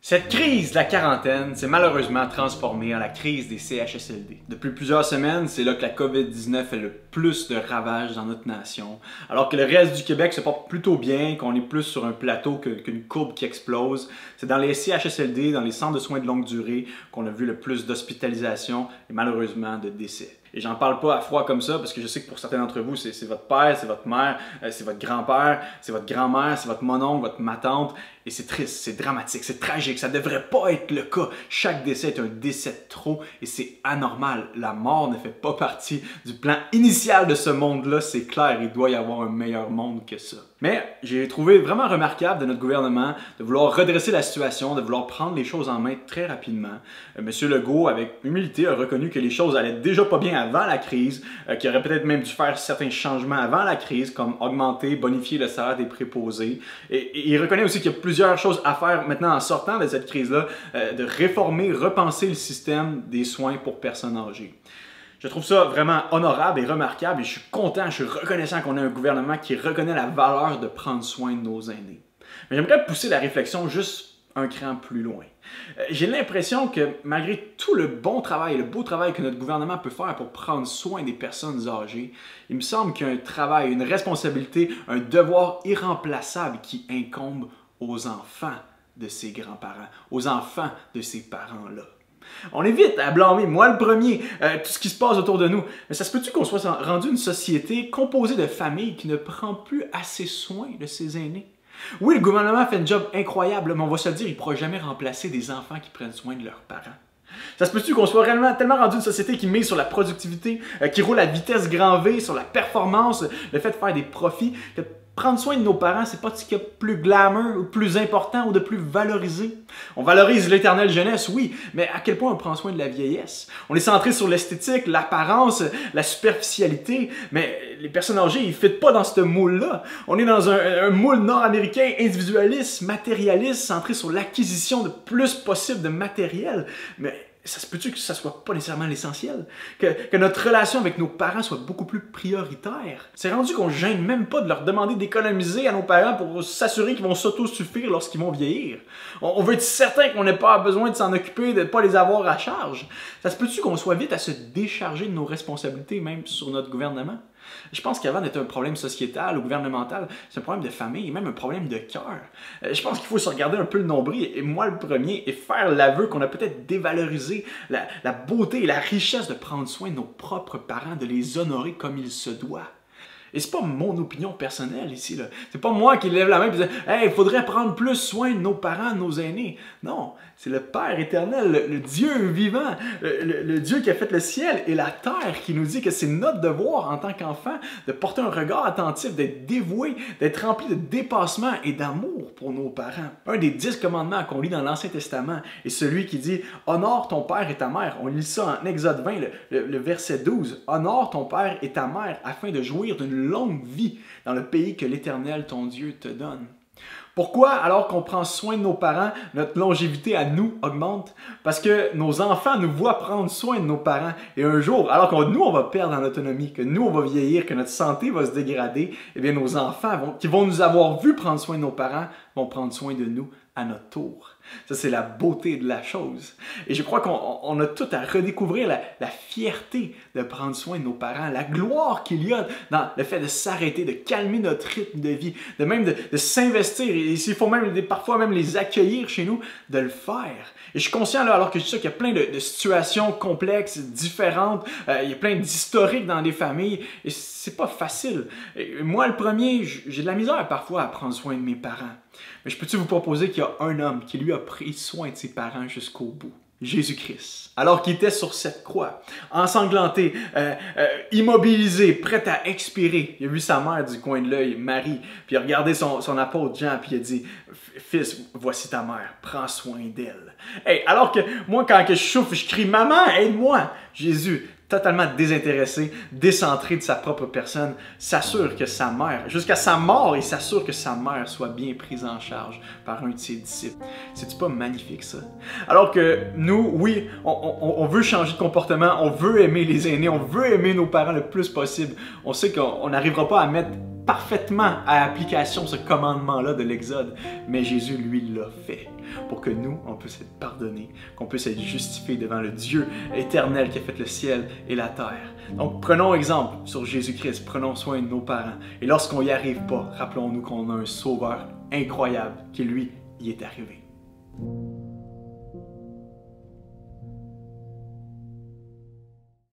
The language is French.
Cette crise de la quarantaine s'est malheureusement transformée en la crise des CHSLD. Depuis plusieurs semaines, c'est là que la COVID-19 fait le plus de ravages dans notre nation. Alors que le reste du Québec se porte plutôt bien, qu'on est plus sur un plateau qu'une courbe qui explose, c'est dans les CHSLD, dans les centres de soins de longue durée, qu'on a vu le plus d'hospitalisations et malheureusement de décès. Et j'en parle pas à froid comme ça parce que je sais que pour certains d'entre vous, c'est votre père, c'est votre mère, c'est votre grand-père, c'est votre grand-mère, c'est votre mononcle, votre ma-tante. Et c'est triste, c'est dramatique, c'est tragique, ça devrait pas être le cas. Chaque décès est un décès de trop et c'est anormal. La mort ne fait pas partie du plan initial de ce monde-là, c'est clair, il doit y avoir un meilleur monde que ça. Mais j'ai trouvé vraiment remarquable de notre gouvernement de vouloir redresser la situation, de vouloir prendre les choses en main très rapidement. Monsieur Legault, avec humilité, a reconnu que les choses allaient déjà pas bien avant la crise, qu'il aurait peut-être même dû faire certains changements avant la crise, comme augmenter, bonifier le salaire des préposés. Et il reconnaît aussi qu'il y a plusieurs choses à faire maintenant en sortant de cette crise-là, de réformer, repenser le système des soins pour personnes âgées. Je trouve ça vraiment honorable et remarquable et je suis content, je suis reconnaissant qu'on ait un gouvernement qui reconnaît la valeur de prendre soin de nos aînés. Mais j'aimerais pousser la réflexion juste un cran plus loin. J'ai l'impression que malgré tout le bon travail, le beau travail que notre gouvernement peut faire pour prendre soin des personnes âgées, il me semble qu'il y a un travail, une responsabilité, un devoir irremplaçable qui incombe aux enfants de ces grands-parents, aux enfants de ces parents-là. On est vite à blâmer, moi le premier, tout ce qui se passe autour de nous. Mais ça se peut-tu qu'on soit rendu une société composée de familles qui ne prend plus assez soin de ses aînés? Oui, le gouvernement fait un job incroyable, mais on va se le dire, il ne pourra jamais remplacer des enfants qui prennent soin de leurs parents. Ça se peut-tu qu'on soit réellement tellement rendu une société qui mise sur la productivité, qui roule à vitesse grand V, sur la performance, le fait de faire des profits, que prendre soin de nos parents, c'est pas ce qu'il y a de plus glamour, ou de plus important, ou de plus valorisé. On valorise l'éternelle jeunesse, oui, mais à quel point on prend soin de la vieillesse? On est centré sur l'esthétique, l'apparence, la superficialité, mais les personnes âgées, ils ne fitent pas dans ce moule-là. On est dans un moule nord-américain individualiste, matérialiste, centré sur l'acquisition de plus possible de matériel, mais ça se peut-tu que ça soit pas nécessairement l'essentiel? Que notre relation avec nos parents soit beaucoup plus prioritaire? C'est rendu qu'on ne gêne même pas de leur demander d'économiser à nos parents pour s'assurer qu'ils vont s'autosuffire lorsqu'ils vont vieillir. On veut être certain qu'on n'a pas besoin de s'en occuper, de ne pas les avoir à charge. Ça se peut-tu qu'on soit vite à se décharger de nos responsabilités, même sur notre gouvernement? Je pense qu'avant d'être un problème sociétal ou gouvernemental, c'est un problème de famille et même un problème de cœur. Je pense qu'il faut se regarder un peu le nombril, et moi le premier, et faire l'aveu qu'on a peut-être dévalorisé la beauté et la richesse de prendre soin de nos propres parents, de les honorer comme il se doit. Et c'est pas mon opinion personnelle ici, là. C'est pas moi qui lève la main et dit « Hey, il faudrait prendre plus soin de nos parents, de nos aînés. » Non, c'est le Père éternel, le Dieu vivant, le Dieu qui a fait le ciel et la terre qui nous dit que c'est notre devoir en tant qu'enfant de porter un regard attentif, d'être dévoué, d'être rempli de dépassement et d'amour pour nos parents. Un des 10 commandements qu'on lit dans l'Ancien Testament est celui qui dit « Honore ton père et ta mère ». On lit ça en Exode 20, le verset 12. « Honore ton père et ta mère afin de jouir d'une longue vie dans le pays que l'Éternel, ton Dieu, te donne. » Pourquoi, alors qu'on prend soin de nos parents, notre longévité à nous augmente? Parce que nos enfants nous voient prendre soin de nos parents. Et un jour, alors que nous, on va perdre en autonomie, que nous, on va vieillir, que notre santé va se dégrader, eh bien, nos enfants qui vont nous avoir vu prendre soin de nos parents vont prendre soin de nous à notre tour. Ça, c'est la beauté de la chose. Et je crois qu'on a tout à redécouvrir la fierté de prendre soin de nos parents, la gloire qu'il y a dans le fait de s'arrêter, de calmer notre rythme de vie, de s'investir, et s'il faut même parfois même les accueillir chez nous, de le faire. Et je suis conscient, là, alors que je dis ça, qu'il y a plein de situations complexes, différentes, il y a plein d'historiques dans les familles, et c'est pas facile. Et moi, le premier, j'ai de la misère parfois à prendre soin de mes parents. Mais je peux-tu vous proposer qu'il y a un homme qui lui a pris soin de ses parents jusqu'au bout? Jésus-Christ. Alors qu'il était sur cette croix, ensanglanté, immobilisé, prêt à expirer, il a vu sa mère du coin de l'œil, Marie, puis il a regardé son apôtre Jean, puis il a dit « Fils, voici ta mère, prends soin d'elle. » Hey, alors que moi, quand je souffre, je crie « Maman, aide-moi! » Jésus, totalement désintéressé, décentré de sa propre personne, s'assure que sa mère, jusqu'à sa mort, il s'assure que sa mère soit bien prise en charge par un de ses disciples. C'est-tu pas magnifique, ça? Alors que nous, oui, on veut changer de comportement, on veut aimer les aînés, on veut aimer nos parents le plus possible. On sait qu'on n'arrivera pas à mettre parfaitement à application ce commandement-là de l'Exode, mais Jésus, lui, l'a fait pour que nous, on puisse être pardonnés, qu'on puisse être justifiés devant le Dieu éternel qui a fait le ciel et la terre. Donc, prenons exemple sur Jésus-Christ, prenons soin de nos parents. Et lorsqu'on n'y arrive pas, rappelons-nous qu'on a un sauveur incroyable qui, lui, y est arrivé.